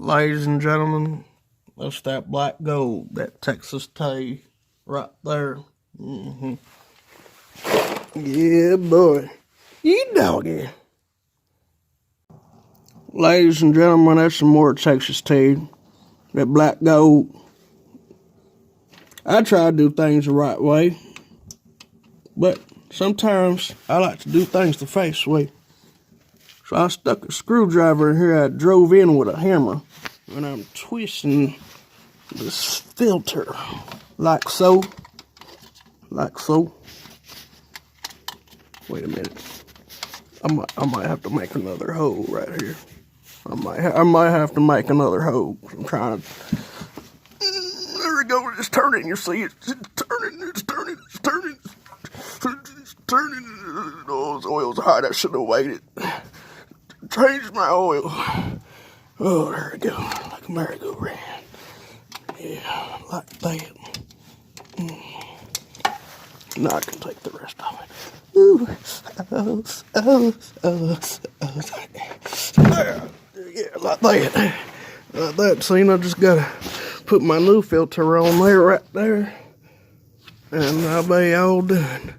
Ladies and gentlemen, that's that black gold, that Texas Tay right there. Yeah, boy. You doggy. Ladies and gentlemen, that's some more Texas Tay. That black gold. I try to do things the right way, but sometimes I like to do things the face way. So I stuck a screwdriver in here I drove in with a hammer, and I'm twisting this filter like so. Wait a minute. I might have to make another hole right here. I might have to make another hole. I'm trying to. There we go. It's turning. You see it? It's turning. Oh, this oil's hot. I should have waited. Change my oil. Oh, there we go. Like a merry-go-round. Yeah, like that. Now I can take the rest of it. Ooh. Yeah, like that. Like that. See, I just gotta put my new filter on there, right there. And I'll be all done.